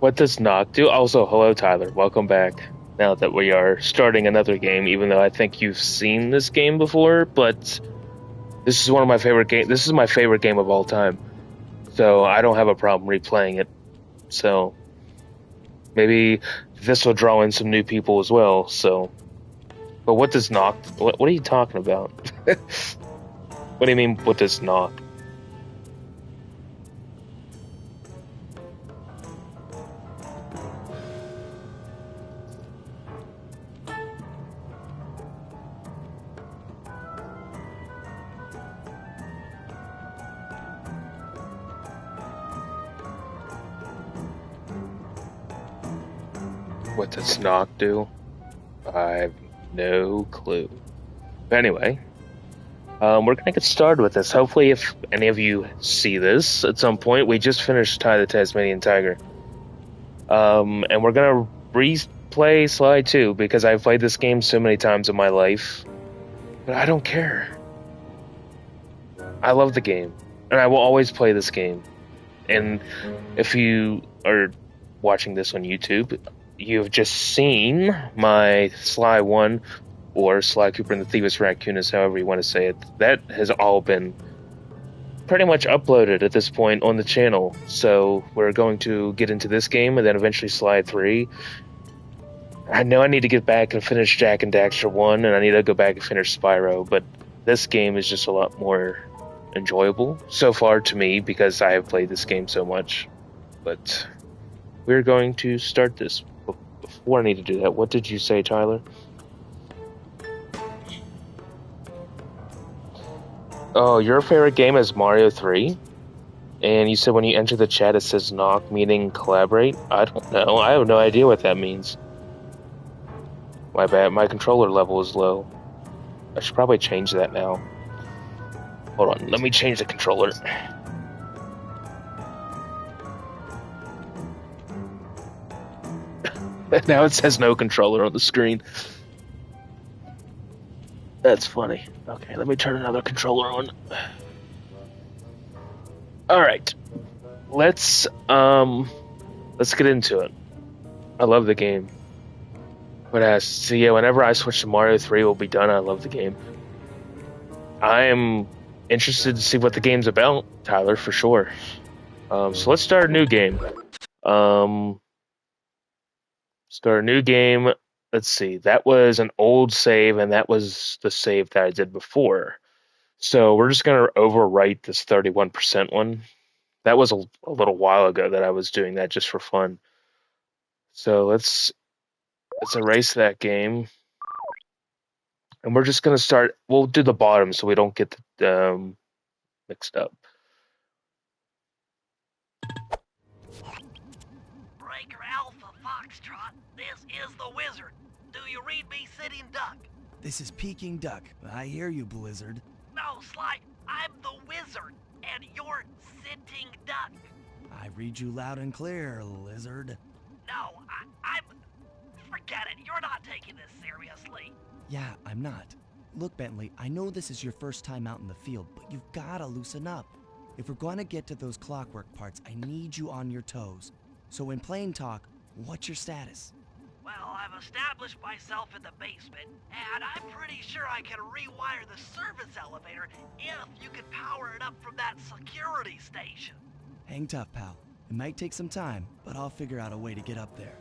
What does knock do? Also, hello, Tyler. Welcome back. Now that we are starting another game, even though I think you've seen this game before, but this is one of my favorite games. This is my favorite game of all time. So I don't have a problem replaying it. So maybe this will draw in some new people as well. So, but what does knock? What are you talking about? What do you mean? What does knock? What does knock do? I have no clue. But anyway, we're gonna get started with this. Hopefully, if any of you see this at some point, we just finished Ty the Tasmanian Tiger. And we're gonna replay Sly 2 because I've played this game so many times in my life. But I don't care. I love the game. And I will always play this game. And if you are watching this on YouTube, you've just seen my Sly 1 or Sly Cooper and the Thieves Raccoonus, however you want to say it. That has all been pretty much uploaded at this point on the channel. So we're going to get into this game and then eventually Sly 3. I know I need to get back and finish Jack and Daxter 1, and I need to go back and finish Spyro, but this game is just a lot more enjoyable so far to me because I have played this game so much. But we're going to start this. Before I need to do that, what did you say, Tyler? Oh, your favorite game is Mario 3? And you said when you enter the chat it says knock, meaning collaborate? I don't know. I have no idea what that means. My bad. My controller level is low. I should probably change that now. Hold on. Let me change the controller. Now it says no controller on the screen. That's funny. Okay, let me turn another controller on. Alright. Let's get into it. I love the game. But so yeah, whenever I switch to Mario 3, we'll be done. I love the game. I am interested to see what the game's about, Tyler, for sure. So let's start a new game. Start a new game. Let's see. That was an old save, and that was the save that I did before. So we're just going to overwrite this 31% one. That was a little while ago that I was doing that just for fun. So let's erase that game. And we're just going to start. We'll do the bottom so we don't get mixed up. Breaker Alpha Foxtrot, this is the Wizard. Do you read me, Sitting Duck? This is Peking Duck. I hear you, Blizzard. No, Sly, I'm the Wizard, and you're Sitting Duck. I read you loud and clear, Lizard. No, I'm... Forget it, you're not taking this seriously. Yeah, I'm not. Look, Bentley, I know this is your first time out in the field, but you've gotta loosen up. If we're gonna get to those clockwork parts, I need you on your toes. So in plain talk, what's your status? Well, I've established myself in the basement, and I'm pretty sure I can rewire the service elevator if you can power it up from that security station. Hang tough, pal. It might take some time, but I'll figure out a way to get up there.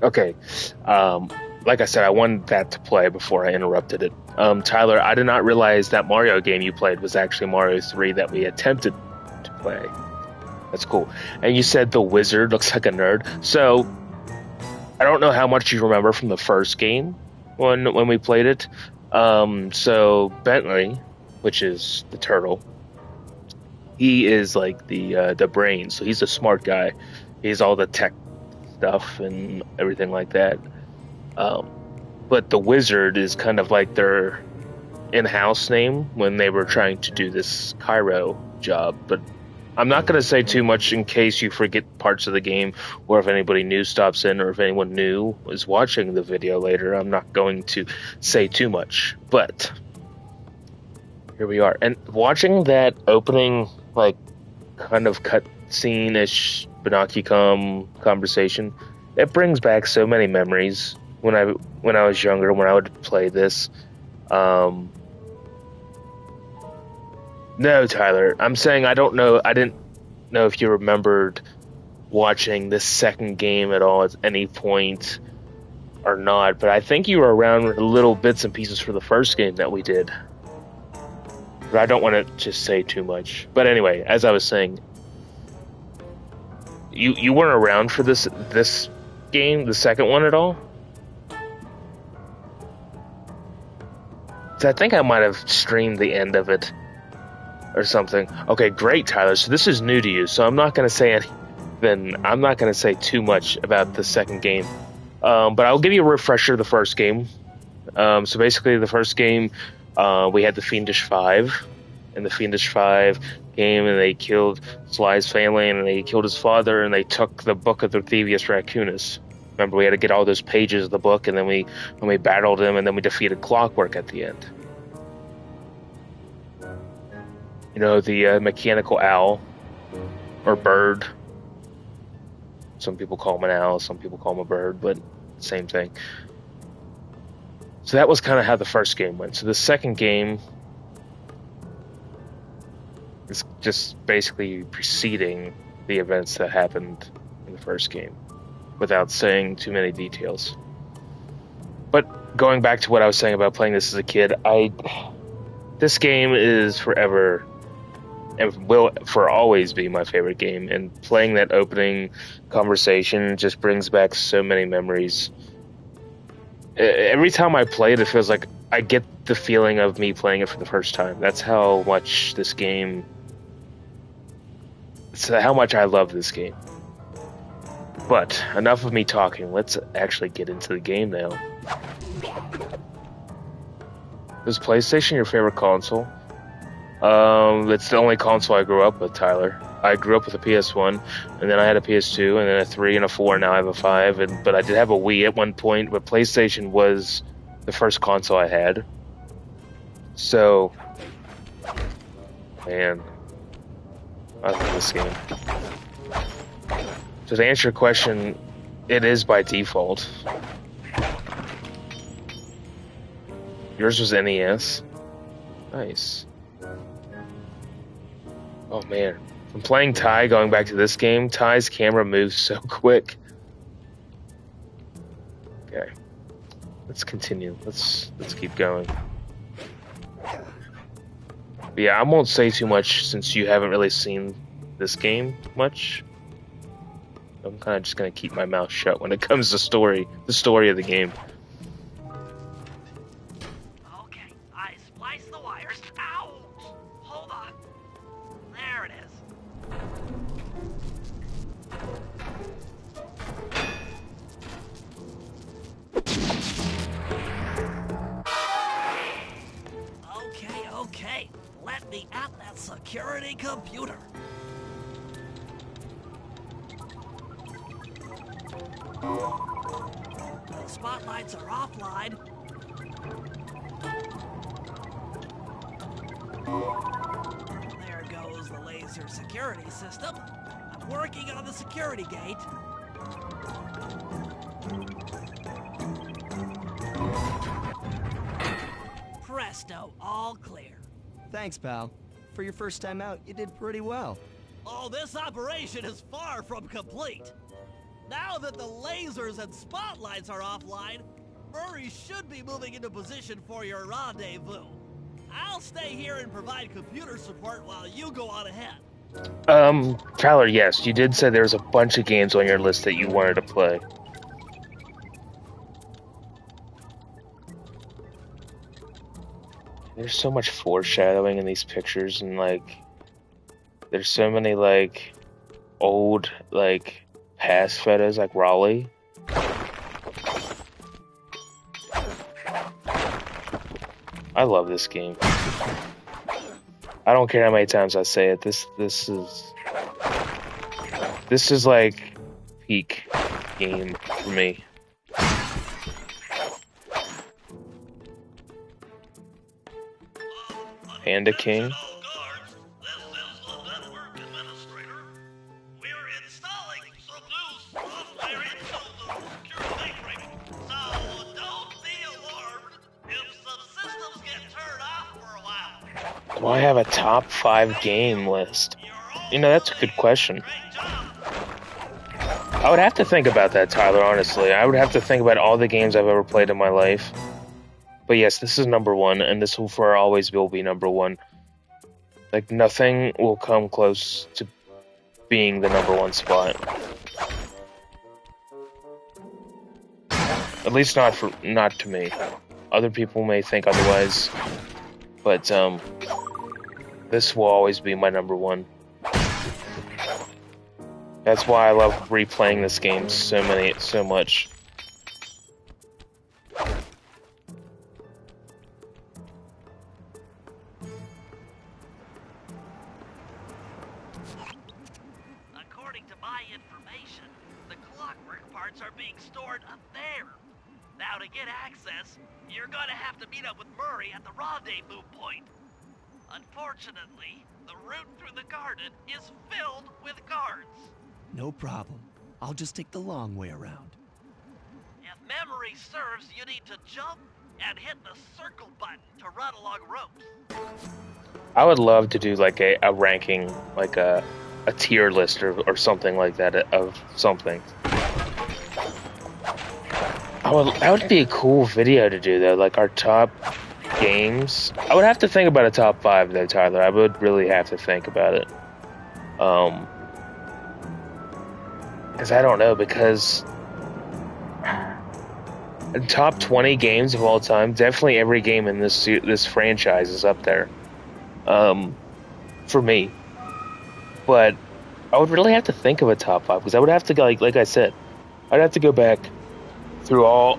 Okay. Like I said, I wanted that to play before I interrupted it. Tyler, I did not realize that Mario game you played was actually Mario 3 that we attempted to play. That's cool. And you said the Wizard looks like a nerd. So, I don't know how much you remember from the first game when we played it. So, Bentley, which is the turtle, he is like the brain, so he's a smart guy. He's all the tech stuff and everything like that. Um, but the wizard is kind of like their in-house name when they were trying to do this Cairo job. But I'm not going to say too much in case you forget parts of the game, or if anybody new stops in, or if anyone new is watching the video later. I'm not going to say too much, but here we are. And watching that opening, like, kind of cut scene-ish Binocucom conversation, it brings back so many memories when I was younger, when I would play this. Um, no, Tyler, I'm saying I don't know. I didn't know if you remembered watching this second game at all at any point or not, but I think you were around with little bits and pieces for the first game that we did. But I don't want to just say too much. But anyway, as I was saying, you weren't around for this game, the second one, at all? So I think I might have streamed the end of it or something. Okay, great, Tyler. So this is new to you, so I'm not going to say anything. I'm not going to say too much about the second game. But I'll give you a refresher of the first game. So basically, the first game, we had the Fiendish Five. In the Fiendish Five game, and they killed Sly's family, and they killed his father, and they took the Book of the Thievius Raccoonus. Remember, we had to get all those pages of the book, and then we battled him, and then we defeated Clockwork at the end. You know, the mechanical owl, or bird. Some people call him an owl, some people call him a bird, but same thing. So that was kind of how the first game went. So the second game is just basically preceding the events that happened in the first game, without saying too many details. But going back to what I was saying about playing this as a kid, this game is forever and will for always be my favorite game, and playing that opening conversation just brings back so many memories. Every time I play it, it feels like I get the feeling of me playing it for the first time. That's how much this game... It's how much I love this game. But enough of me talking. Let's actually get into the game now. Is PlayStation your favorite console? It's the only console I grew up with, Tyler. I grew up with a PS1, and then I had a PS2, and then a 3 and a 4, and now I have a 5. But I did have a Wii at one point, but PlayStation was the first console I had. So, man, I love this game. So to answer your question, it is by default. Yours was NES. Nice. Oh man, from playing Ty going back to this game, Ty's camera moves so quick. Okay, let's continue. Let's keep going. But yeah, I won't say too much since you haven't really seen this game much. I'm kind of just gonna keep my mouth shut when it comes to the story of the game. Okay, I spliced the wires. Ow! Hold on. There it is. Okay. Let me at that security computer. The spotlights are offline. There goes the laser security system. I'm working on the security gate. Presto, all clear. Thanks, pal. For your first time out, you did pretty well. Oh, this operation is far from complete. Now that the lasers and spotlights are offline, Murray should be moving into position for your rendezvous. I'll stay here and provide computer support while you go on ahead. Tyler, yes, you did say there's a bunch of games on your list that you wanted to play. There's so much foreshadowing in these pictures, and like, There's so many like old like past photos like Raleigh. I love this game. I don't care how many times I say it. This is like peak game for me. Panda King. Do I have a top 5 game list? You know, that's a good question. I would have to think about that, Tyler, honestly. I would have to think about all the games I've ever played in my life. But yes, this is number 1, and this will for always will be number 1. Like, nothing will come close to being the number 1 spot. At least not to me. Other people may think otherwise. But, this will always be my number 1. That's why I love replaying this game so much. According to my information, the clockwork parts are being stored up there. Now to get access, you're gonna have to meet up with Murray at the rendezvous point. Unfortunately, the route through the garden is filled with guards. No problem. I'll just take the long way around. If memory serves, you need to jump and hit the circle button to run along ropes. I would love to do like a ranking, like a tier list or something like that of something. That would be a cool video to do though, like our top games. I would have to think about a top 5 though, Tyler. I would really have to think about it. Because I don't know, because top 20 games of all time, definitely every game in this franchise is up there. For me. But I would really have to think of a top 5, because I would have to go, like I said, I'd have to go back through all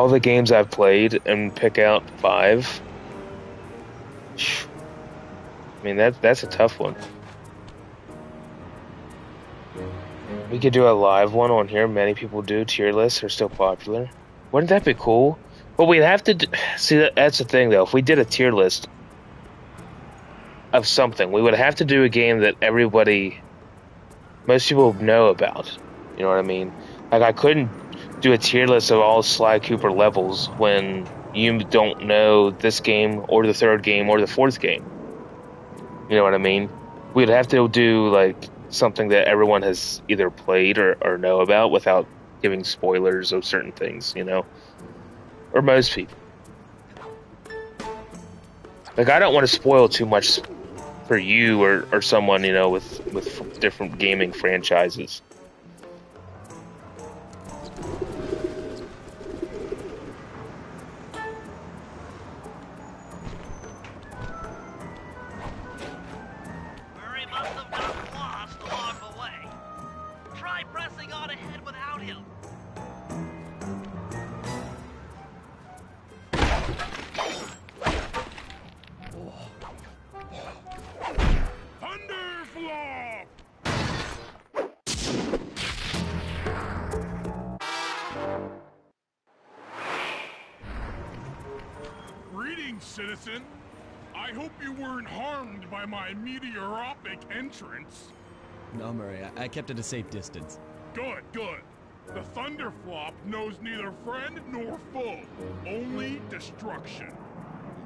the games I've played and pick out 5. I mean, that's a tough one. We could do a live one on here. Many people do. Tier lists are still popular. Wouldn't that be cool? But we'd have to see. That's the thing, though. If we did a tier list of something, we would have to do a game that most people know about. You know what I mean? Like, I couldn't do a tier list of all Sly Cooper levels when you don't know this game or the 3rd game or the 4th game. You know what I mean? We'd have to do, like, something that everyone has either played or know about without giving spoilers of certain things, you know? Or most people. Like, I don't want to spoil too much for you or someone, you know, with different gaming franchises. Murray must have gotten lost along the way. Try pressing on ahead without him. Thunderflop! Greetings, citizen. I hope you weren't harmed by my meteoropic entrance. No, Murray, I kept at a safe distance. Good, good. The Thunderflop knows neither friend nor foe, only destruction.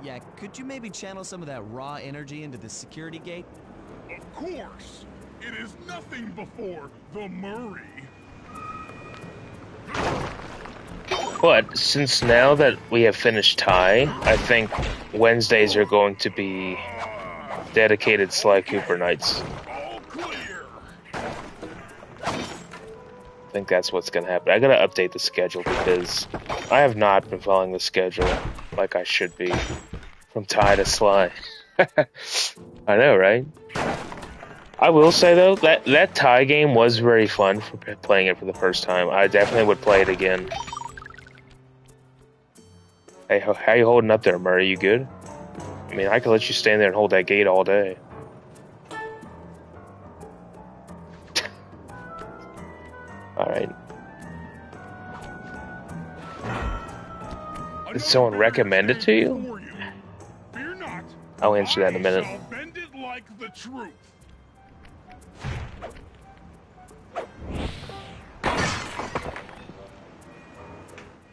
Yeah, could you maybe channel some of that raw energy into the security gate? Of course. It is nothing before the Murray. But since now that we have finished Ty, I think Wednesdays are going to be dedicated Sly Cooper nights. All clear. I think that's what's going to happen. I got to update the schedule because I have not been following the schedule like I should be from Ty to Sly. I know, right? I will say though that tie game was very fun for playing it for the first time. I definitely would play it again. Hey, how you holding up there, Murray? You good? I mean, I could let you stand there and hold that gate all day. All right. Did someone recommend it to you? Fear not. I'll answer that in a minute. I shall bend it like the truth.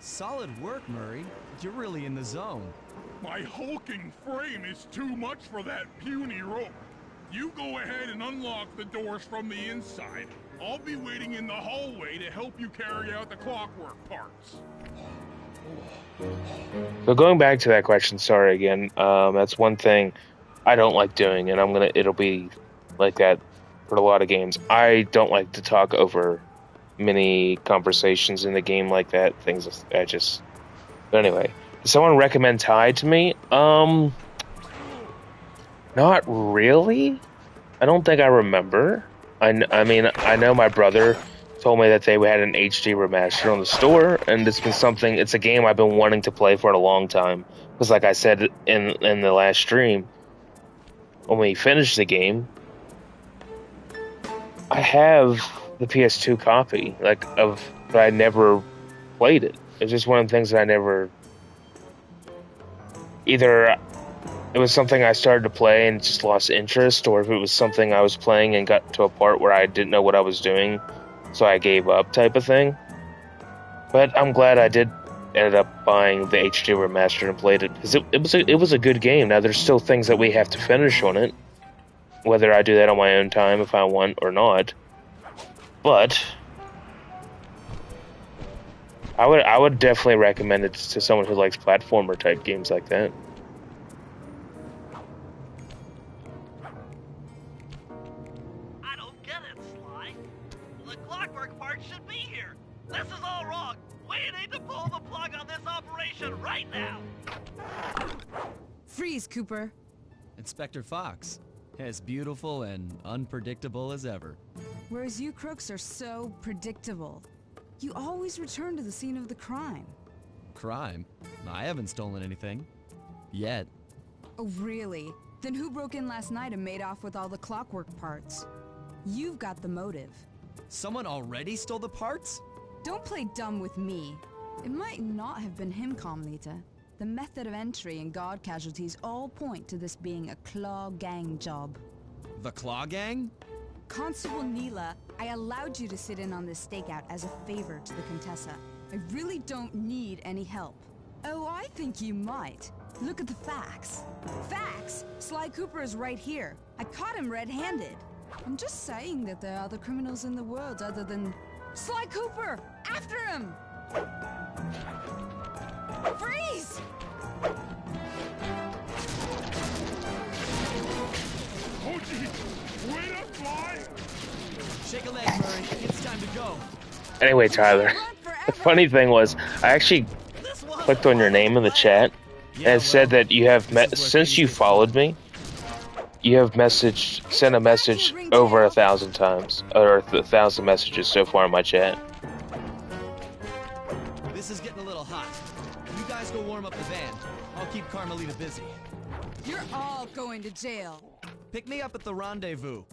Solid work, Murray. You're really in the zone. My hulking frame is too much for that puny rope. You go ahead and unlock the doors from the inside. I'll be waiting in the hallway to help you carry out the clockwork parts. So going back to that question, sorry again. That's one thing I don't like doing, and it'll be like that for a lot of games. I don't like to talk over many conversations in the game like that. But anyway, did someone recommend Tide to me? Not really. I don't think I remember. I mean, I know my brother told me that they had an HD remaster on the store, and it's a game I've been wanting to play for a long time. Because like I said in the last stream, when we finished the game, I have the PS2 copy, but I never played it. It's just one of the things that I never, either it was something I started to play and just lost interest, or if it was something I was playing and got to a part where I didn't know what I was doing, so I gave up type of thing. But I'm glad I did ended up buying the HD remaster and played it, because it was a good game. Now there's still things that we have to finish on it, whether I do that on my own time if I want or not. But I would definitely recommend it to someone who likes platformer type games like that. I don't get it, Sly. The clockwork part should be here. This is all wrong. We need to pull the plug on this operation right now. Freeze, Cooper. Inspector Fox. As beautiful and unpredictable as ever. Whereas you crooks are so predictable. You always return to the scene of the crime. Crime? I haven't stolen anything. Yet. Oh, really? Then who broke in last night and made off with all the clockwork parts? You've got the motive. Someone already stole the parts? Don't play dumb with me. It might not have been him, Carmelita. The method of entry and guard casualties all point to this being a Claw Gang job. The Claw Gang? Constable Neela, I allowed you to sit in on this stakeout as a favor to the Contessa. I really don't need any help. Oh, I think you might. Look at the facts. Facts? Sly Cooper is right here. I caught him red-handed. I'm just saying that there are other criminals in the world other than... Sly Cooper! After him! Freeze! Oh, geez. Wait up, Fly! Shake a leg, Murray. It's time to go. Anyway, Tyler, the funny thing was, I actually clicked on your name in the chat, and it said that you have since you followed me, you have sent a message over 1,000 times, or 1,000 messages so far in my chat. This is getting a little hot. You guys go warm up the van. I'll keep Carmelita busy. You're all going to jail. Pick me up at the rendezvous.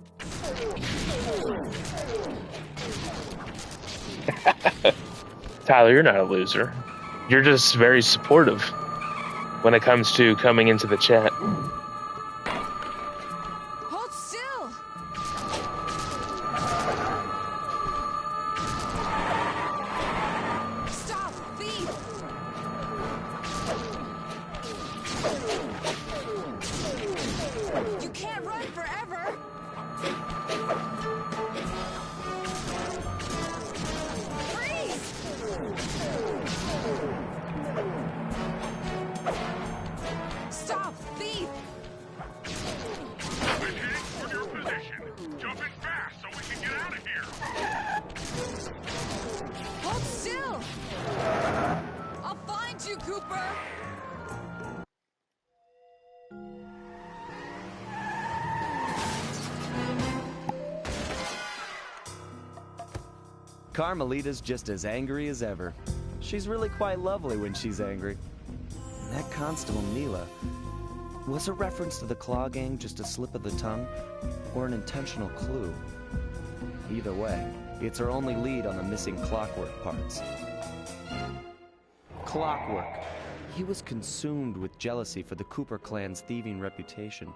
Tyler, you're not a loser. You're just very supportive when it comes to coming into the chat. Hold still! Stop, thief! You can't run forever! Freeze! Stop, thief! I'm heading toward your position. Jump in fast so we can get out of here. Hold still! I'll find you, Cooper! Carmelita's just as angry as ever. She's really quite lovely when she's angry. And that Constable Neela, was a reference to the Claw Gang just a slip of the tongue, or an intentional clue? Either way, it's our only lead on the missing Clockwork parts. Clockwork. He was consumed with jealousy for the Cooper clan's thieving reputation.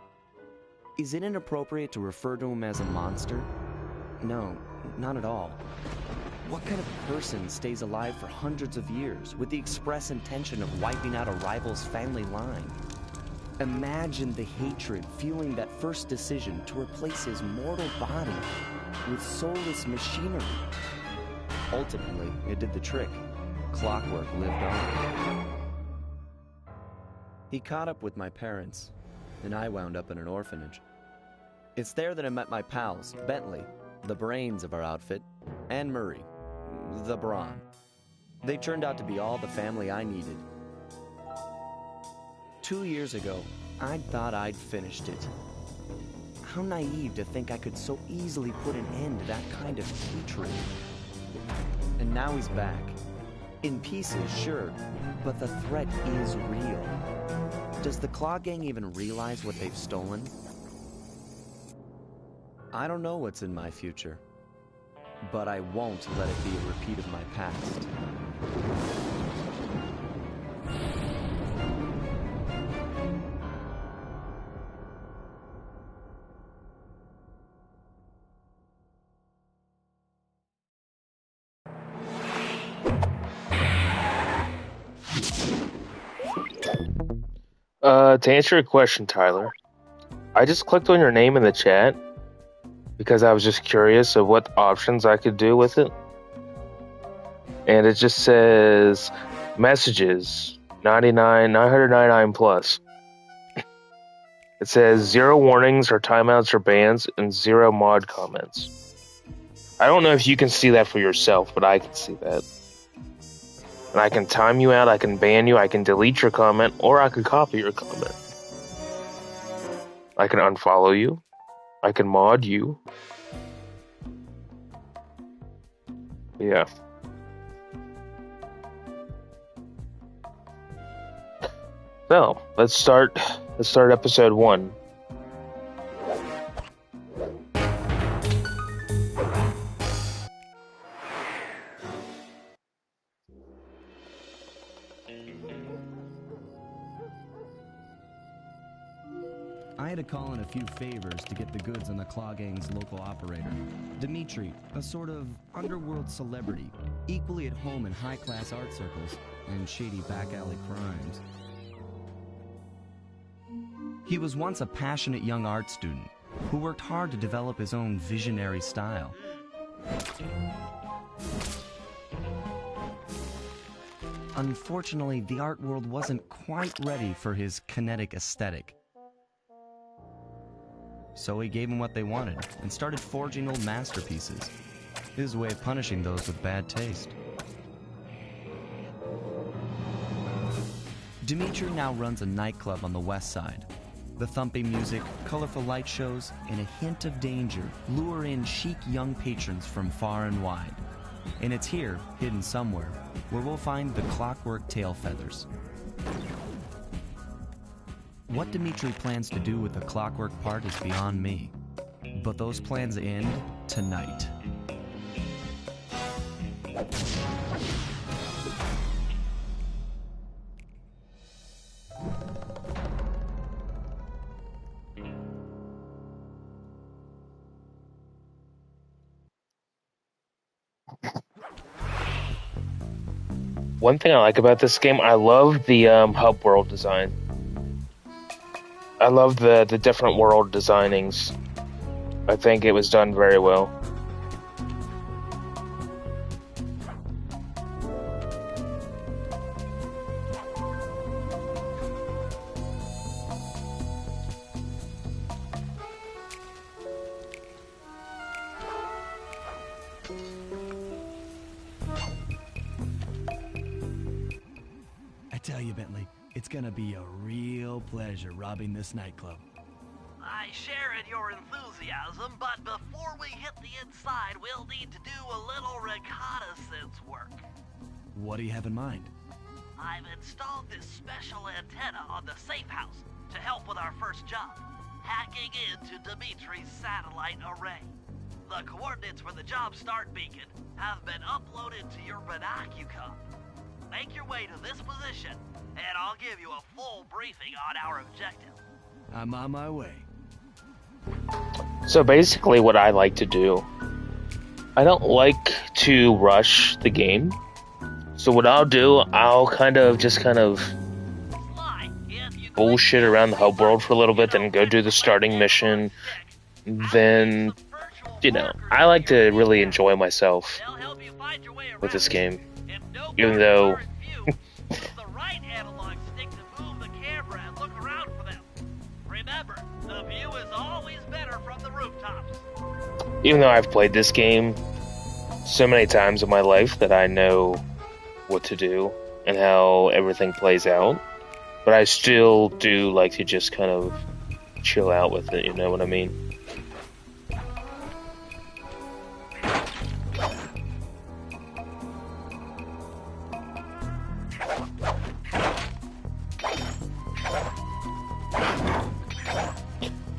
Is it inappropriate to refer to him as a monster? No, not at all. What kind of person stays alive for hundreds of years with the express intention of wiping out a rival's family line? Imagine the hatred fueling that first decision to replace his mortal body with soulless machinery. Ultimately, it did the trick. Clockwork lived on. He caught up with my parents, and I wound up in an orphanage. It's there that I met my pals, Bentley, the brains of our outfit, and Murray, the brawn. They turned out to be all the family I needed. 2 years ago, I'd thought I'd finished it. How naive to think I could so easily put an end to that kind of hatred. And now he's back. In pieces, sure, but the threat is real. Does the Claw Gang even realize what they've stolen? I don't know what's in my future, but I won't let it be a repeat of my past. To answer your question, Tyler, I just clicked on your name in the chat because I was just curious of what options I could do with it. And it just says messages 999 plus. It says 0 warnings or timeouts or bans and 0 mod comments. I don't know if you can see that for yourself, but I can see that. And I can time you out, I can ban you, I can delete your comment, or I can copy your comment. I can unfollow you. I can mod you. Yeah. So, let's start episode 1. I had to call in a few favors to get the goods on the Claw Gang's local operator, Dimitri, a sort of underworld celebrity, equally at home in high-class art circles and shady back-alley crimes. He was once a passionate young art student who worked hard to develop his own visionary style. Unfortunately, the art world wasn't quite ready for his kinetic aesthetic. So he gave them what they wanted and started forging old masterpieces. His way of punishing those with bad taste. Dimitri now runs a nightclub on the west side. The thumping music, colorful light shows, and a hint of danger lure in chic young patrons from far and wide. And it's here, hidden somewhere, where we'll find the Clockwork tail feathers. What Dimitri plans to do with the Clockwork part is beyond me. But those plans end tonight. One thing I like about this game, I love the hub world design. I love the different world designings. I think it was done very well. I tell you, Bentley, it's gonna be a real pleasure robbing this nightclub. I share in your enthusiasm, but before we hit the inside, we'll need to do a little reconnaissance work. What do you have in mind? I've installed this special antenna on the safe house to help with our first job, hacking into Dimitri's satellite array. The coordinates for the job start beacon have been uploaded to your binocucom. Make your way to this position, and I'll give you a full briefing on our objective. I'm on my way. So basically what I like to do, I don't like to rush the game. So what I'll do, I'll kind of bullshit around the hub world for a little bit, then go do the starting mission. Then, I like to really enjoy myself with this game. Even though I've played this game so many times in my life that I know what to do and how everything plays out, but I still do like to just kind of chill out with it, you know what I mean?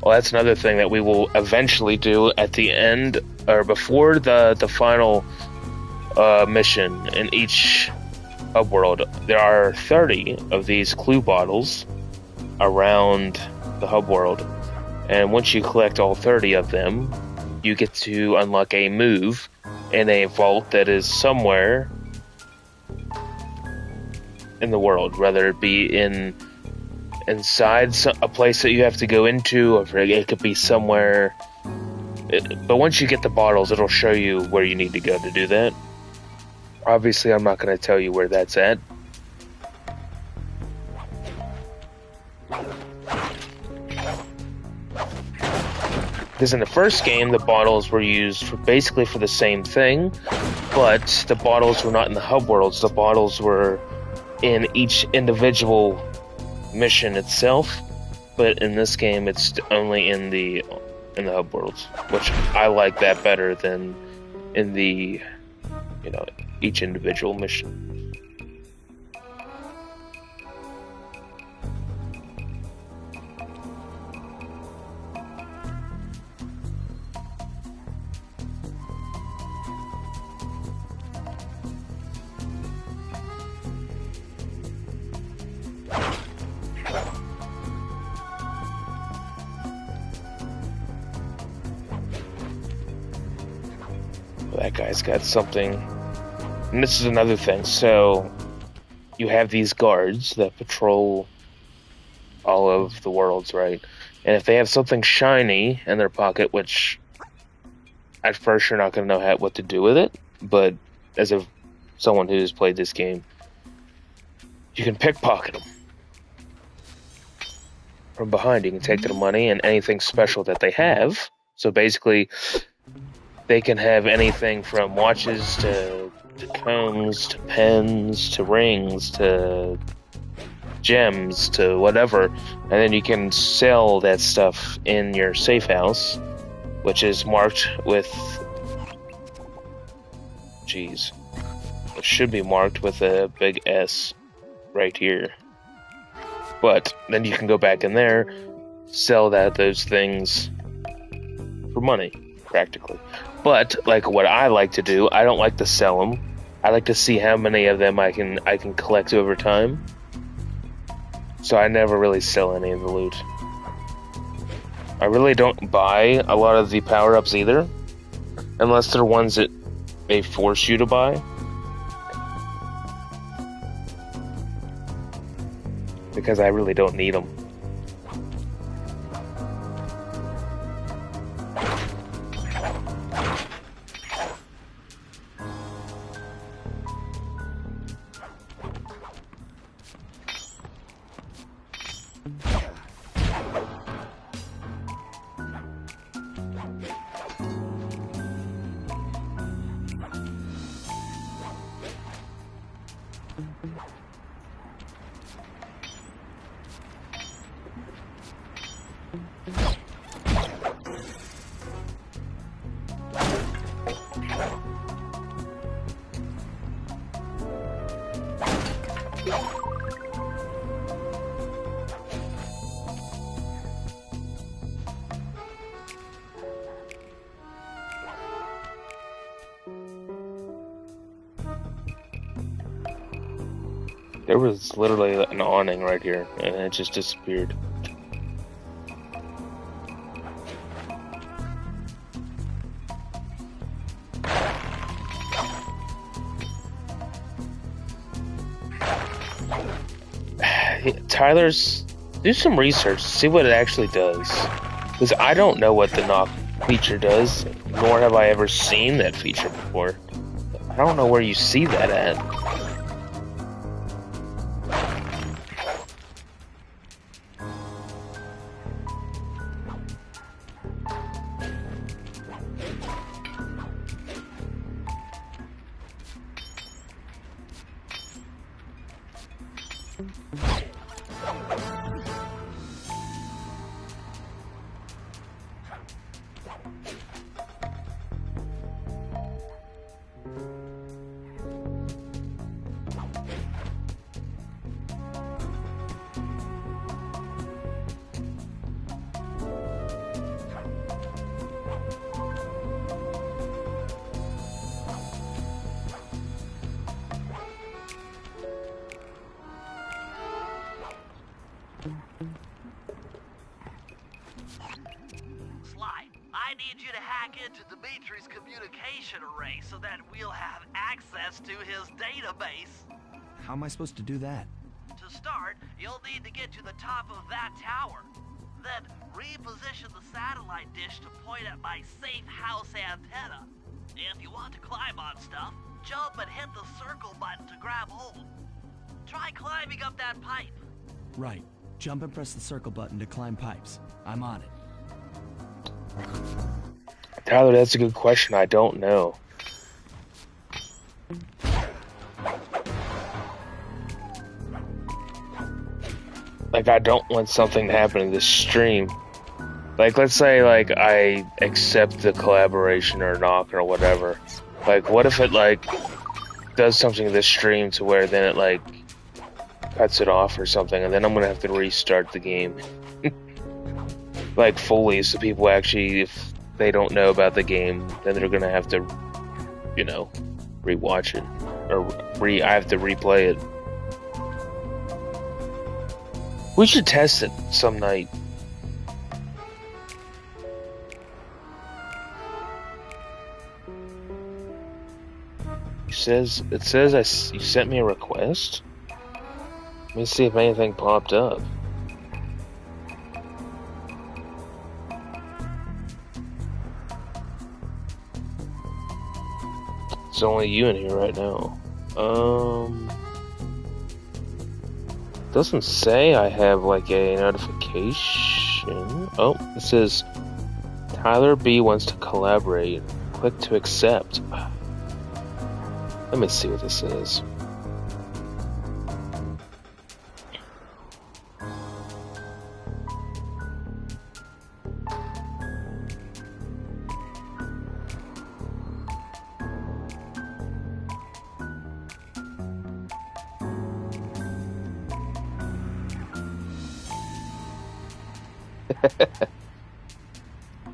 Well, that's another thing that we will eventually do at the end, or before the final mission in each hub world. There are 30 of these clue bottles around the hub world, and once you collect all 30 of them, you get to unlock a move in a vault that is somewhere in the world, whether it be inside a place that you have to go into, or it could be somewhere. But once you get the bottles, it'll show you where you need to go to do that. Obviously, I'm not going to tell you where that's at. Because in the first game, the bottles were used basically for the same thing, but the bottles were not in the hub worlds. The bottles were in each individual mission itself, but in this game, it's only in the hub worlds, which I like that better than in the each individual mission. That guy's got something. And this is another thing. So, you have these guards that patrol all of the worlds, right? And if they have something shiny in their pocket, which at first you're not going to know what to do with it, but as someone who's played this game, you can pickpocket them from behind. You can take their money and anything special that they have. So basically, they can have anything from watches to combs to pens to rings to gems to whatever, and then you can sell that stuff in your safe house, which is marked with it should be marked with a big S right here. But then you can go back in there, sell those things for money, practically. But like what I like to do, I don't like to sell them. I like to see how many of them I can collect over time. So I never really sell any of the loot. I really don't buy a lot of the power-ups either, unless they're ones that they force you to buy. Because I really don't need them. There was literally an awning right here, and it just disappeared. Tyler's, do some research, see what it actually does. Because I don't know what the knock feature does, nor have I ever seen that feature before. I don't know where you see that at. Sly, I need you to hack into Dimitri's communication array so that we'll have access to his database. How am I supposed to do that? To start, you'll need to get to the top of that tower. Then reposition the satellite dish to point at my safe house antenna. If you want to climb on stuff, jump and hit the circle button to grab hold. Try climbing up that pipe. Right. Jump and press the circle button to climb pipes. I'm on it. Tyler, that's a good question. I don't know. Like, I don't want something to happen in this stream. Like, let's say, like, I accept the collaboration or knock or whatever. Like, what if it, like, does something to this stream to where then it, like, cuts it off or something, and then I'm gonna have to restart the game. Like, fully, so people actually, if they don't know about the game, then they're gonna have to, you know, rewatch it. Or, I have to replay it. We should test it some night. It says you sent me a request? Let me see if anything popped up. It's only you in here right now. Doesn't say I have like a notification. Oh, it says Tyler B wants to collaborate. Click to accept. Let me see what this is.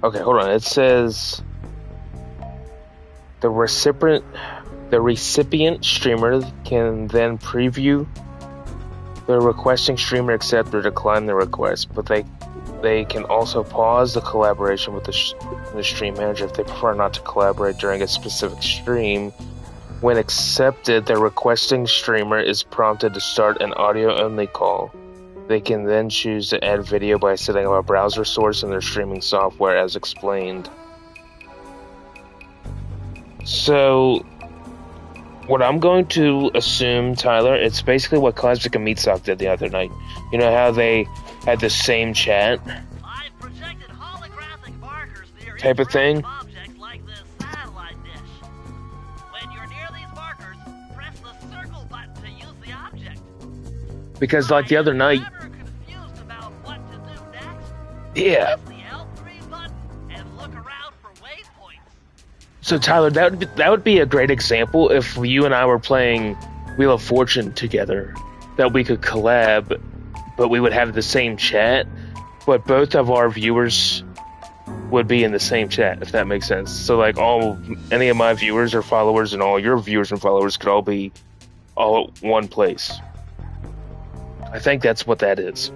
Okay, hold on. It says the recipient streamer can then preview the requesting streamer accept or decline the request, but they can also pause the collaboration with the stream manager if they prefer not to collaborate during a specific stream. When accepted, the requesting streamer is prompted to start an audio-only call. They can then choose to add video by setting up a browser source in their streaming software as explained. So, what I'm going to assume, Tyler, it's basically what Cosmic and Meatsock did the other night. You know how they had the same chat? I've projected holographic markers near Type of thing? objects like this satellite dish. When you're near these markers, press the circle button to use the object. Because like the other night... Confused about what to do next? Yeah. Press the L3 button and look around for waypoints. So Tyler, that would be a great example if you and I were playing Wheel of Fortune together. That we could collab, but we would have the same chat, but both of our viewers would be in the same chat, if that makes sense. So like any of my viewers or followers and all your viewers and followers could all be all at one place. I think that's what that is.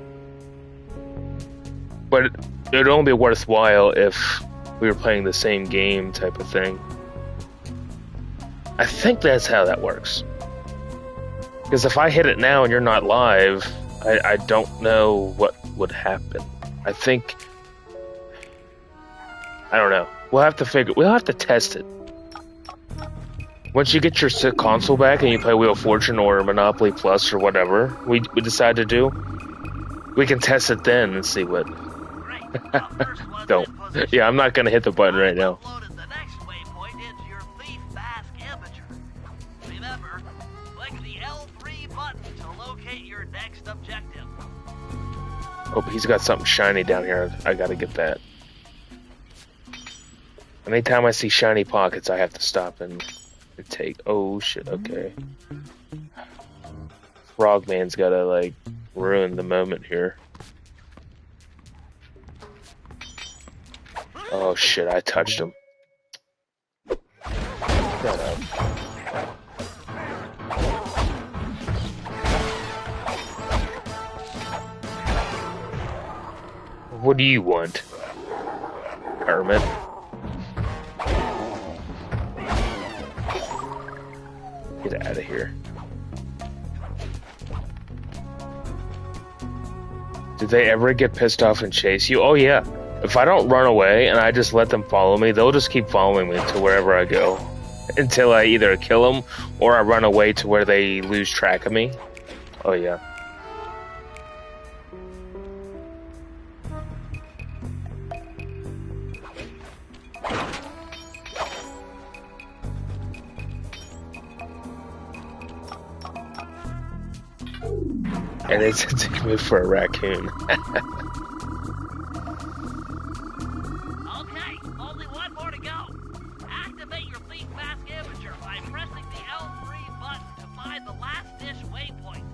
But it would only be worthwhile if we were playing the same game type of thing. I think that's how that works. Because if I hit it now and you're not live, I don't know what would happen. I think... I don't know. We'll have to test it. Once you get your console back and you play Wheel of Fortune or Monopoly Plus or whatever we decide to do, we can test it then and see what... Don't. Yeah, I'm not gonna hit the button right now. The next waypoint into your Thief Mask Imager. Remember, click the L3 button to locate your next objective. Oh, he's got something shiny down here. I gotta get that. Anytime I see shiny pockets, I have to stop and take... Oh, shit, okay. Frogman's gotta, like, ruin the moment here. Oh, shit, I touched him. Shut up. What do you want, Hermit? Get out of here. Did they ever get pissed off and chase you? Oh yeah. If I don't run away and I just let them follow me, they'll just keep following me to wherever I go. Until I either kill them or I run away to where they lose track of me. Oh yeah. And it's a dick move for a raccoon. Okay, only one more to go. Activate your Thief Mask Imager by pressing the L3 button to find the last dish waypoint.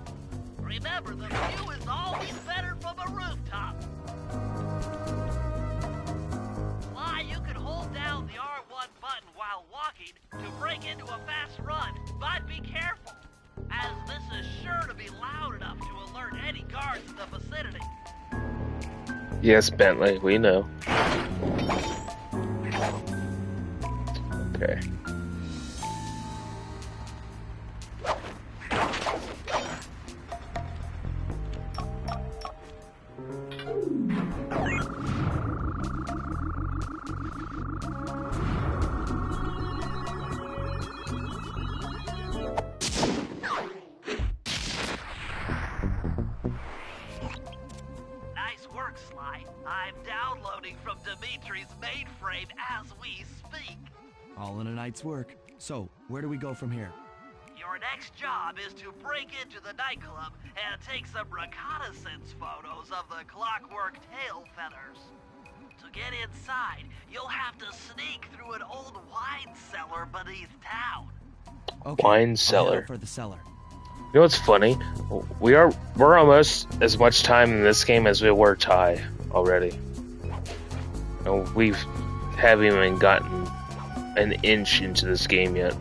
Remember, the view is always better from a rooftop. Sly, you can hold down the R1 button while walking to break into a fast run, but be careful, as this is sure to be loud enough to alert any guards in the vicinity. Yes, Bentley, we know. Okay. I'm downloading from Dimitri's mainframe as we speak. All in a night's work. So, where do we go from here? Your next job is to break into the nightclub and take some reconnaissance photos of the clockwork tail feathers. To get inside, you'll have to sneak through an old wine cellar beneath town. Okay, Wine I'll cellar. head up for the cellar. You know what's funny? We're almost as much time in this game as we were Ty already. And we haven't even gotten an inch into this game yet.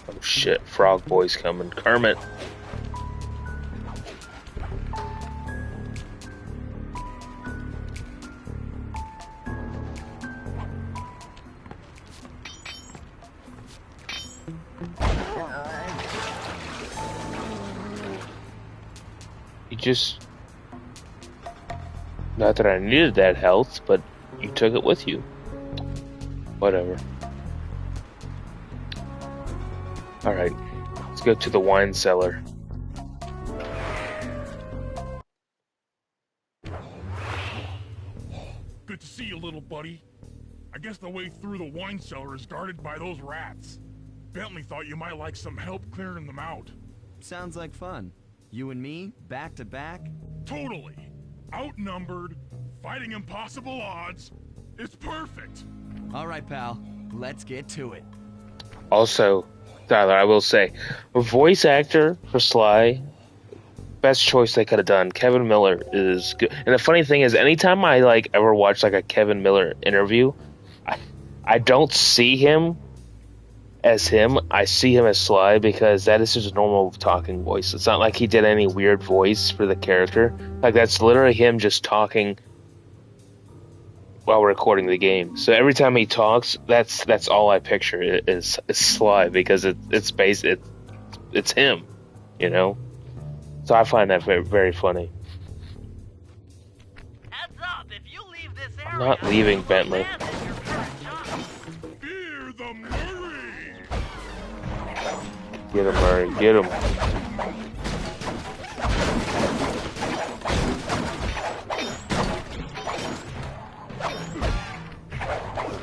Oh shit, Frog Boy's coming. Kermit. Just not that I needed that health, but you took it with you. Whatever. Alright, let's go to the wine cellar. Good to see you, little buddy. I guess the way through the wine cellar is guarded by those rats. Bentley thought you might like some help clearing them out. Sounds like fun. You and me, back to back? Totally. Outnumbered, fighting impossible odds. It's perfect. All right, pal. Let's get to it. Also, Tyler, I will say, a voice actor for Sly, best choice they could have done. Kevin Miller is good. And the funny thing is, anytime I ever watch a Kevin Miller interview, I don't see him as him. I see him as Sly because that is his normal talking voice. It's not like he did any weird voice for the character. Like that's literally him just talking while recording the game. So every time he talks, that's all I picture is Sly because it's him, you know. So I find that very, very funny. Heads up, if you leave this area, I'm not leaving you'll Bentley. abandon your current job. Fear the Murray! Get him, Murray. Get him.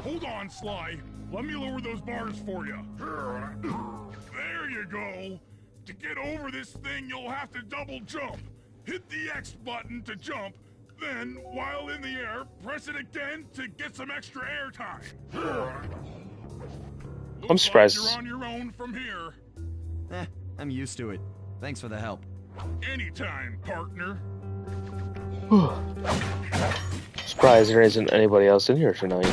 Hold on, Sly. Let me lower those bars for you. There you go. To get over this thing, you'll have to double jump. Hit the X button to jump, then, while in the air, press it again to get some extra air time. I'm surprised. Like you're on your own from here. I'm used to it. Thanks for the help. Anytime, partner. Surprised there isn't anybody else in here tonight.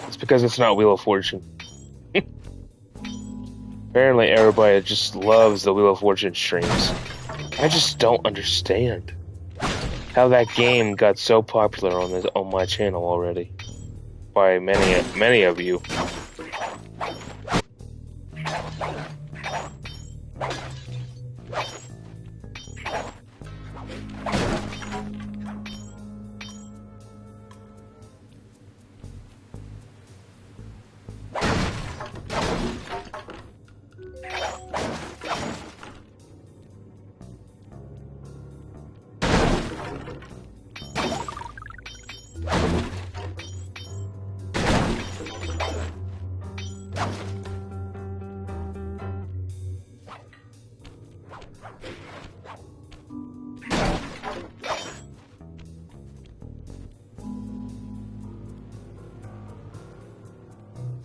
It's because it's not Wheel of Fortune. Apparently everybody just loves the Wheel of Fortune streams. I just don't understand how that game got so popular on my channel already by many of you.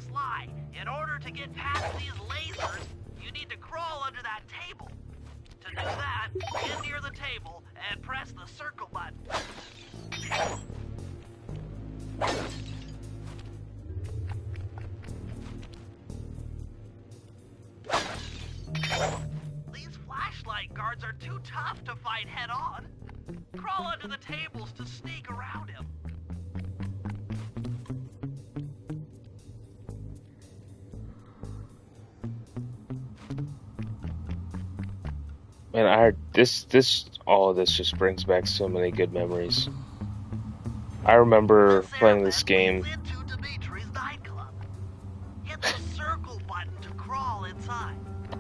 Sly, in order to get past these lasers, you need to crawl under that table. To do that, get near the table and press the circle button. These flashlight guards are too tough to fight head on. Crawl under the tables to sneak around him. Man, all of this just brings back so many good memories. I remember playing this game. Into Dimitri's nightclub. Hit the circle button to crawl inside.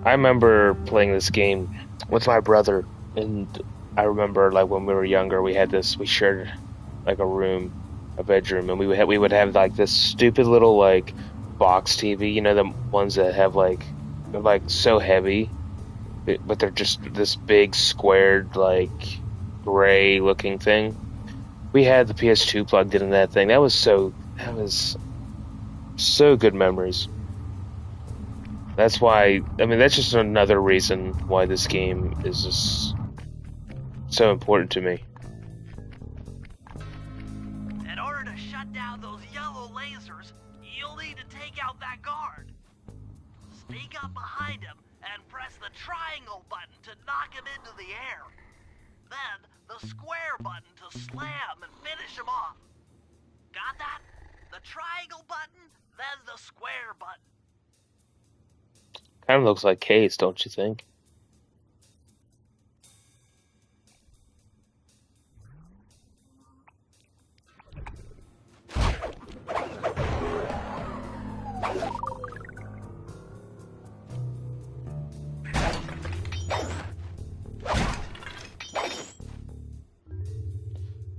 I remember playing this game with my brother, and I remember like when we were younger, we shared like a bedroom, and we would have like this stupid little like box TV, you know, the ones that have they're like so heavy, but they're just this big squared like gray looking thing. We had the PS2 plugged into that thing. That was so good memories. That's why, I mean, that's just another reason why this game is just so important to me. In order to shut down those yellow lasers, you'll need to take out that guard. Sneak up behind him and press the triangle button to knock him into the air. Then the square button to slam and finish him off. Got that? The triangle button, then the square button. Kind of looks like Case, don't you think?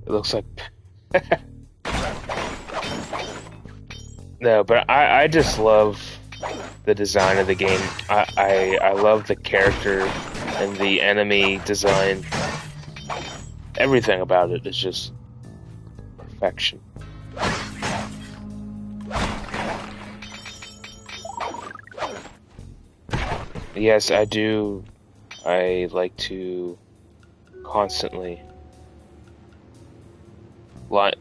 It looks like... No, but I just love the design of the game. I love the character and the enemy design. Everything about it is just perfection. Yes, I do. I like to constantly...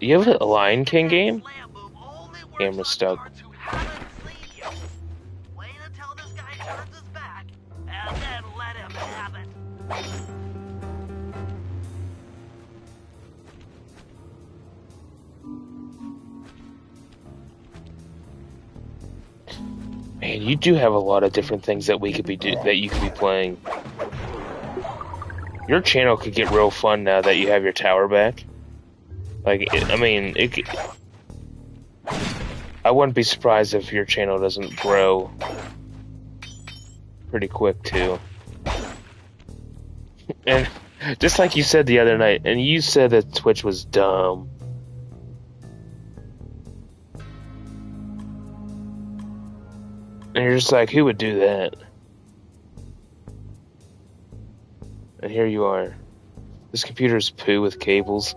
You have a Lion King game? Slam move only Camera's stuck. Who haven't seen you. Wait until this guy turns his back, and then let him have it. Man, you do have a lot of different things that we could be that you could be playing. Your channel could get real fun now that you have your tower back. Like, I wouldn't be surprised if your channel doesn't grow pretty quick too. And just like you said the other night, and you said that Twitch was dumb. And you're just like, who would do that? And here you are. This computer's poo with cables.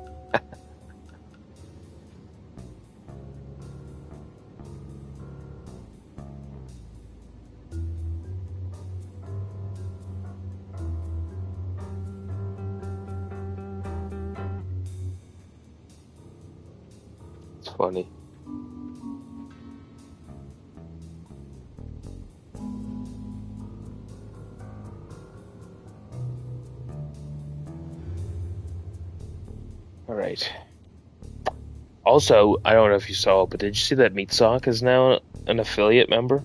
It's funny. Alright. Also, I don't know if you saw, but did you see that Meat Sock is now an affiliate member?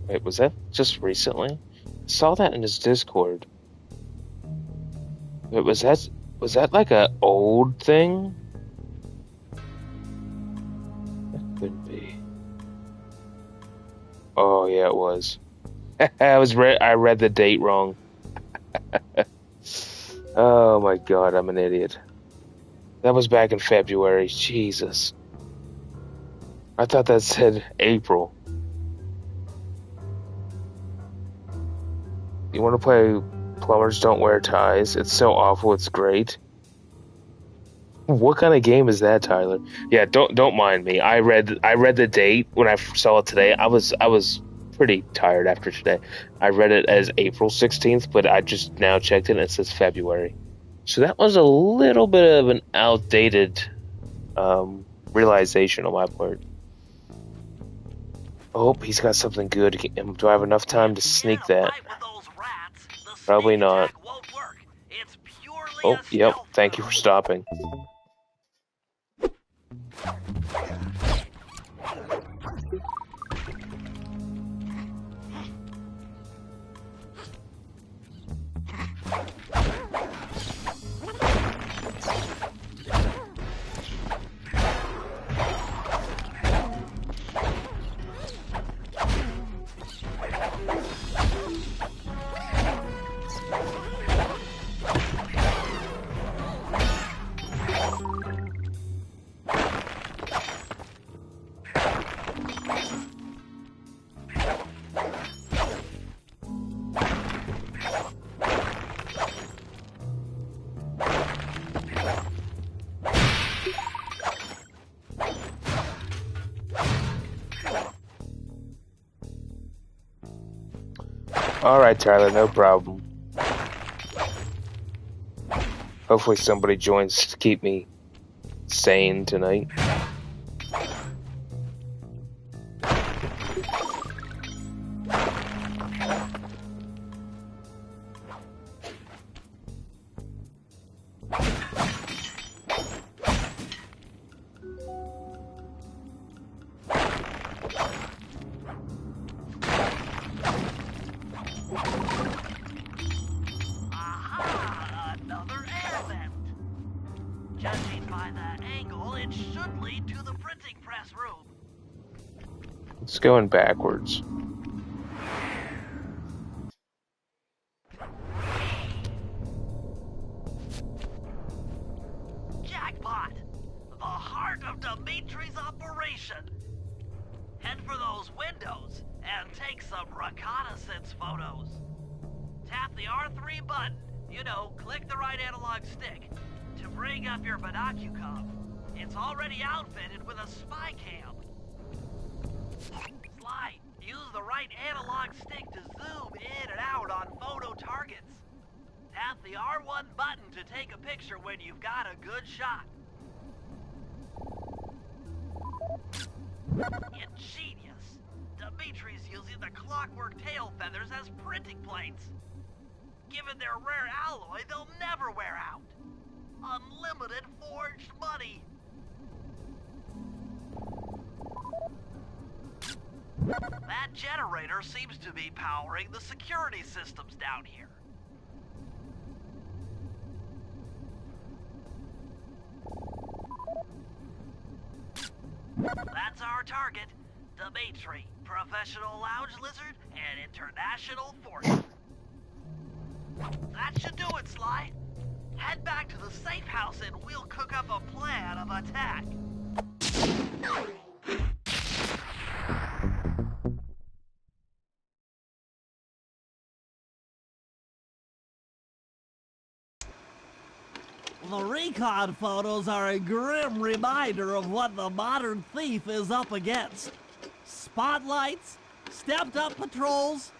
Wait, was that just recently? I saw that in his Discord. Wait, was that like a old thing? That couldn't be. Oh yeah, it was. I read the date wrong. Oh my god, I'm an idiot. That was back in February. Jesus. I thought that said April. You want to play Plumbers Don't Wear Ties? It's so awful, it's great. What kind of game is that, Tyler? Yeah, don't mind me. I read the date when I saw it today. I was pretty tired after today. I read it as April 16th, but I just now checked it and it says February. So that was a little bit of an outdated realization on my part. Oh, he's got something good. Do I have enough time to sneak that? Probably not. Oh, yep. Thank you for stopping. Alright, Tyler, no problem. Hopefully somebody joins to keep me sane tonight. It's going backwards. Jackpot! The heart of Dimitri's operation. Head for those windows and take some reconnaissance photos. Tap the R3 button, click the right analog stick, to bring up your binocucom. It's already outfitted with a spy cam. Slide. Use the right analog stick to zoom in and out on photo targets. Tap the R1 button to take a picture when you've got a good shot. Ingenious. Dimitri's using the clockwork tail feathers as printing plates. Given their rare alloy, they'll never wear out. Unlimited forged money. That generator seems to be powering the security systems down here. That's our target. Dimitri, professional lounge lizard, and international force. That should do it, Sly. Head back to the safe house and we'll cook up a plan of attack. The recon photos are a grim reminder of what the modern thief is up against. Spotlights, stepped-up patrols.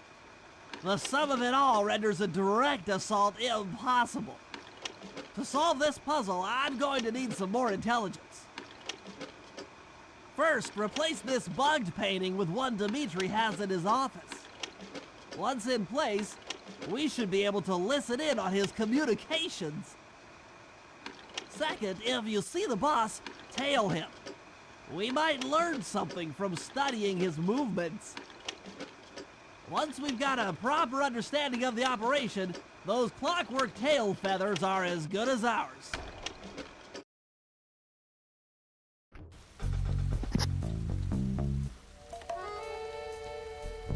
The sum of it all renders a direct assault impossible. To solve this puzzle, I'm going to need some more intelligence. First, replace this bugged painting with one Dimitri has in his office. Once in place, we should be able to listen in on his communications. Second, if you see the boss, tail him. We might learn something from studying his movements. Once we've got a proper understanding of the operation, those clockwork tail feathers are as good as ours.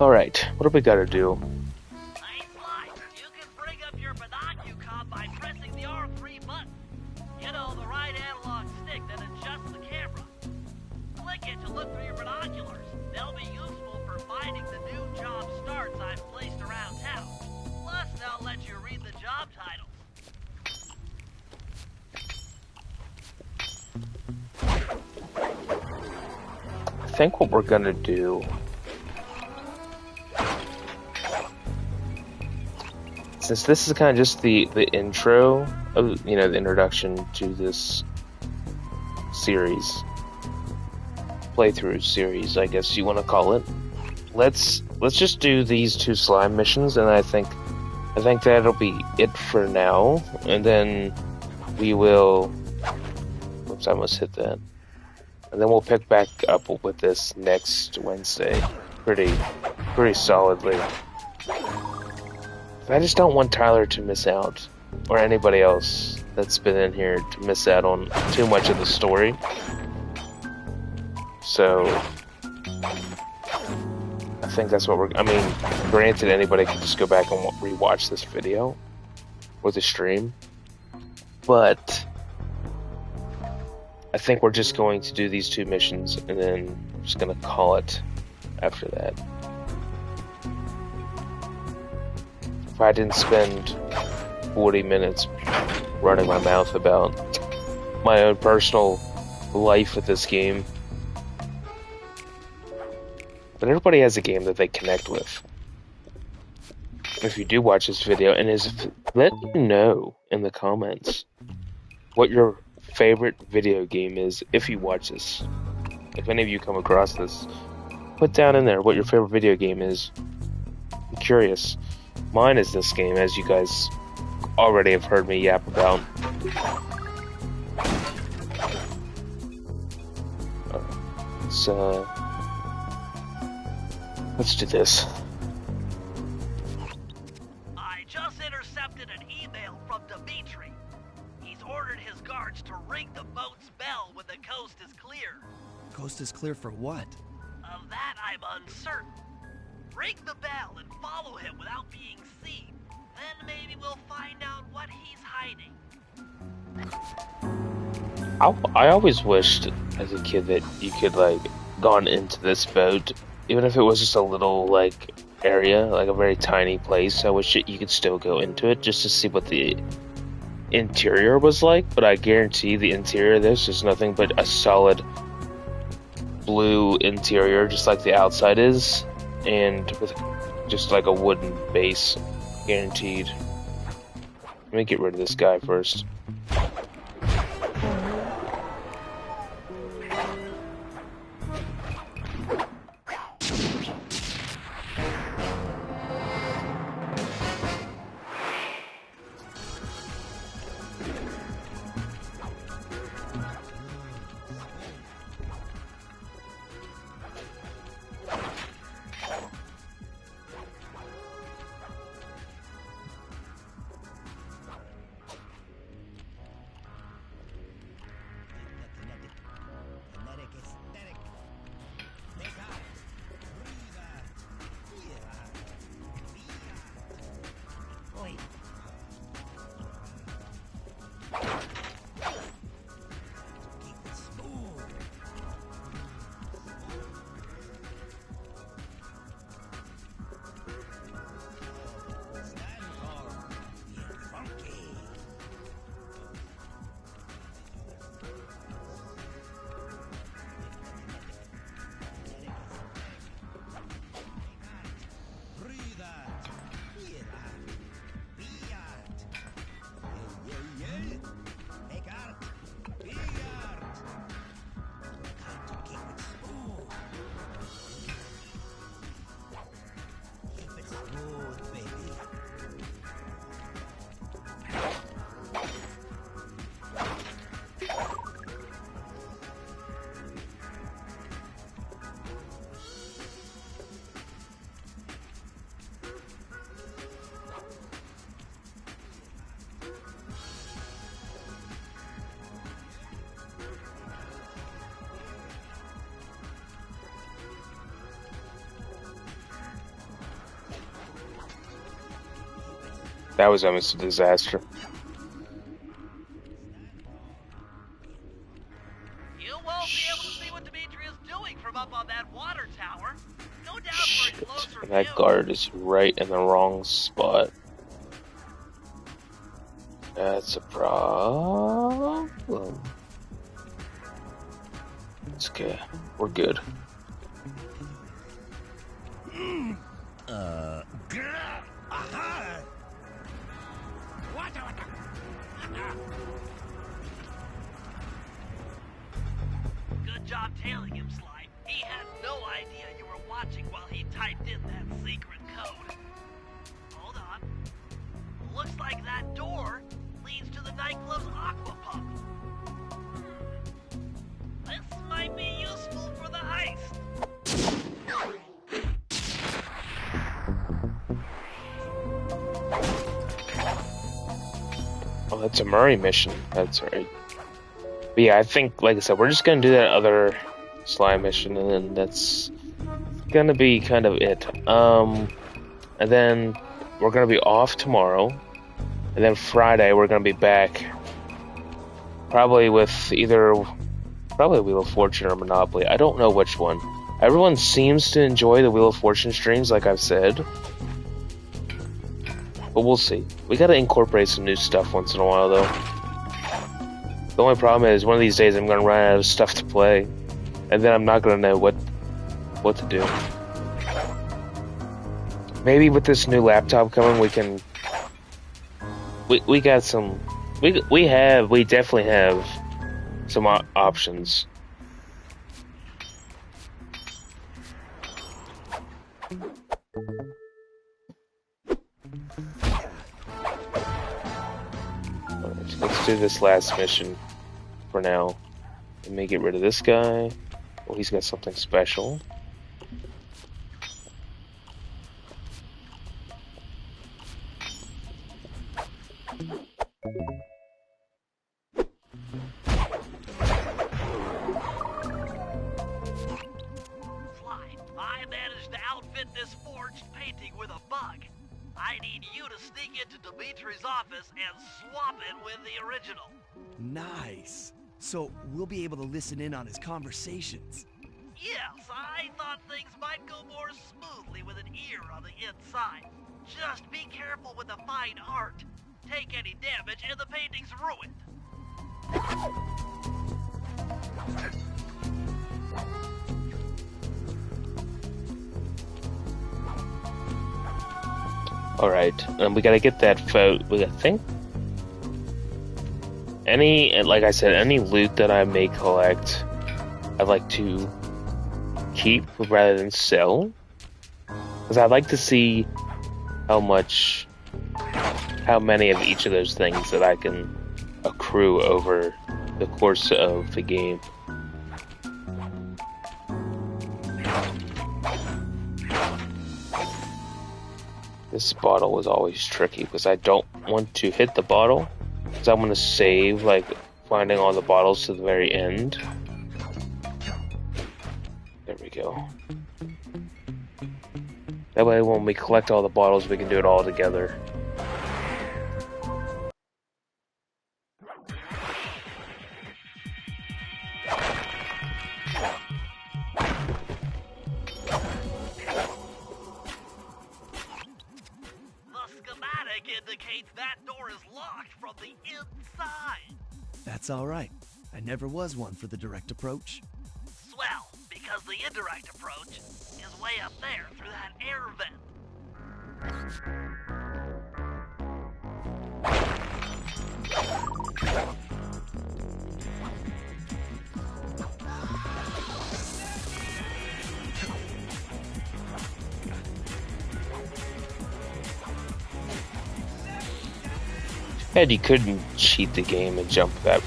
Alright, what do we gotta do? Hey, Sly, you can bring up your binocucom by pressing the R3 button. You know, the right analog stick that adjusts the camera. Click it to look through your binoculars. They'll be useful for finding the new job starts I've placed around town. Plus, they'll let you read the job titles. I think what we're gonna do... Since this is kind of just the intro of, you know, the introduction to this series, playthrough series, I guess you want to call it. Let's just do these two slime missions, and I think that'll be it for now. And then we will. Whoops! I almost hit that. And then we'll pick back up with this next Wednesday, pretty solidly. I just don't want Tyler to miss out, or anybody else that's been in here to miss out on too much of the story. So, I think that's what I mean, granted, anybody can just go back and rewatch this video, or the stream, but I think we're just going to do these two missions, and then we're just going to call it after that. If I didn't spend 40 minutes running my mouth about my own personal life with this game. But everybody has a game that they connect with. If you do watch this video, and let me know in the comments what your favorite video game is if you watch this. If any of you come across this, put down in there what your favorite video game is. I'm curious. Mine is this game, as you guys already have heard me yap about. Let's do this. I just intercepted an email from Dimitri. He's ordered his guards to ring the boat's bell when the coast is clear. Coast is clear for what? Of that, I'm uncertain. Ring the bell and follow him without being seen. Then maybe we'll find out what he's hiding. I always wished as a kid that you could, like, gone into this boat, even if it was just a little, like, area, like a very tiny place. I wish you could still go into it just to see what the interior was like, but I guarantee the interior, there's just nothing but a solid blue interior, just like the outside is, and with just like a wooden base, guaranteed. Let me get rid of this guy first. That was almost a disaster. You won't be able to see what Dimitri is doing from up on that water tower. Go down for a Shit. closer And that view. guard is right in the wrong spot. That's a problem. It's okay. We're good. Good job tailing him, Sly. He had no idea you were watching while he typed in that secret code. Hold on. Looks like that door leads to the nightclub's aqua pump. This might be useful for the heist. Oh, that's a Murray mission. That's right. But yeah, I think, like I said, we're just gonna do that other slime mission, and then that's gonna be kind of it. And then we're gonna be off tomorrow, and then Friday we're gonna be back, probably with probably Wheel of Fortune or Monopoly. I don't know which one. Everyone seems to enjoy the Wheel of Fortune streams, like I've said. But we'll see. We gotta incorporate some new stuff once in a while, though. The only problem is, one of these days I'm gonna run out of stuff to play, and then I'm not gonna know what to do. Maybe with this new laptop coming, we can. We got some. We definitely have some options. Let's do this last mission for now. Let me get rid of this guy. Oh, he's got something special. Sly, I managed to outfit this forged painting with a bug. I need you to sneak into Dimitri's office and swap it with the original. Nice. So we'll be able to listen in on his conversations. Yes, I thought things might go more smoothly with an ear on the inside. Just be careful with the fine art. Take any damage and the painting's ruined. Alright, we gotta get that photo. I think like I said, any loot that I may collect, I'd like to keep rather than sell. Because I'd like to see how many of each of those things that I can accrue over the course of the game. This bottle was always tricky because I don't want to hit the bottle, because I'm going to save, like, finding all the bottles to the very end. There we go. That way when we collect all the bottles, we can do it all together. Indicates that door is locked from the inside. That's all right. I never was one for the direct approach. Swell, because the indirect approach is way up there through that air vent. And you couldn't cheat the game and jump that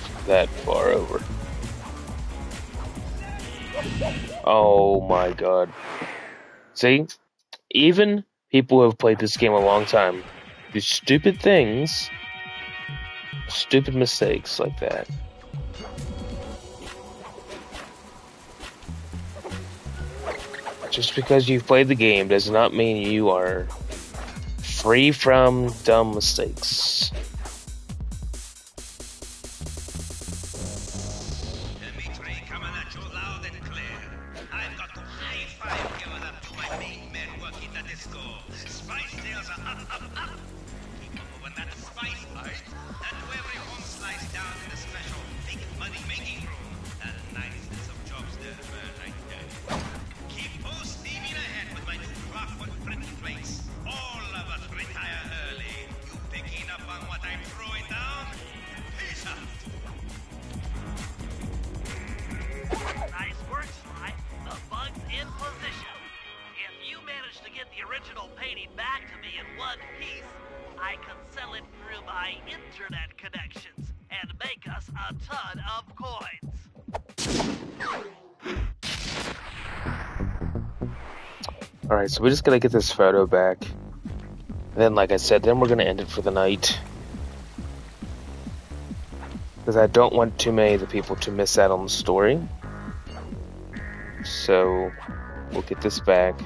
far over. Oh my god. See? Even people who have played this game a long time do stupid things, stupid mistakes like that. Just because you've played the game does not mean you are free from dumb mistakes. Dimitri coming at you loud and clear. I've got to high-five give it up to my main men working the disco. Spice sales are up, up, up. Keep on moving that spice, right? And to every home slice down in the special big money-making room. And nice list of jobs there, right there. Keep full steaming ahead with my new clockwork printing place. All of us retire early. You picking up on what I'm throwing down? Peace out. Nice work, Sly. The bug's in position. If you manage to get the original painting back to me in one piece, I can sell it through my internet connections and make us a ton of coins. Alright, so we just gotta get this photo back. And then, like I said, then we're gonna end it for the night. Because I don't want too many of the people to miss out on the story. So, we'll get this back.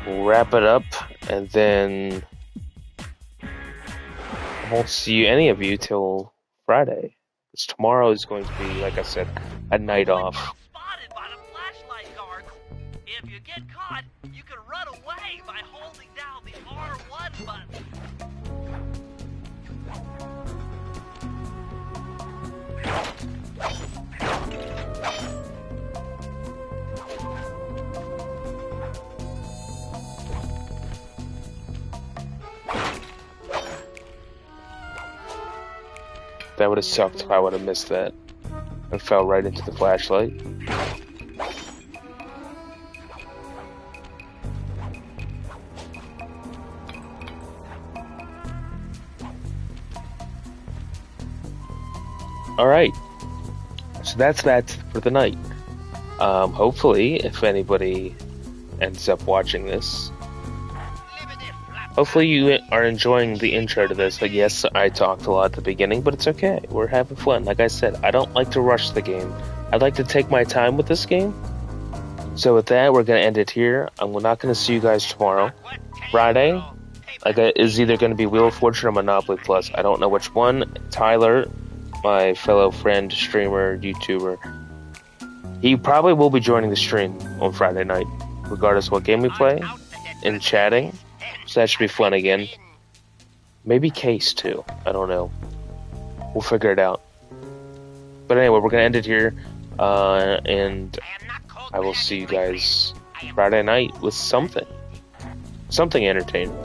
We'll wrap it up, and then I won't see any of you till Friday. Because tomorrow is going to be, like I said, a night off. Spotted by the flashlight guards. If you get caught, you can run away by holding down the R1 button. That would have sucked if I would have missed that and fell right into the flashlight. Alright, so that's that for the night. Hopefully, if anybody ends up watching this, hopefully you are enjoying the intro to this. Like, yes, I talked a lot at the beginning, but it's okay. We're having fun. Like I said, I don't like to rush the game. I like to take my time with this game. So with that, we're going to end it here. I'm not going to see you guys tomorrow. Friday is either going to be Wheel of Fortune or Monopoly Plus. I don't know which one. Tyler, my fellow friend, streamer, YouTuber, he probably will be joining the stream on Friday night, regardless of what game we play, and chatting. So that should be fun again. Maybe Case too. I don't know. We'll figure it out. But anyway, we're gonna end it here, and I will see you guys Friday night with something entertaining.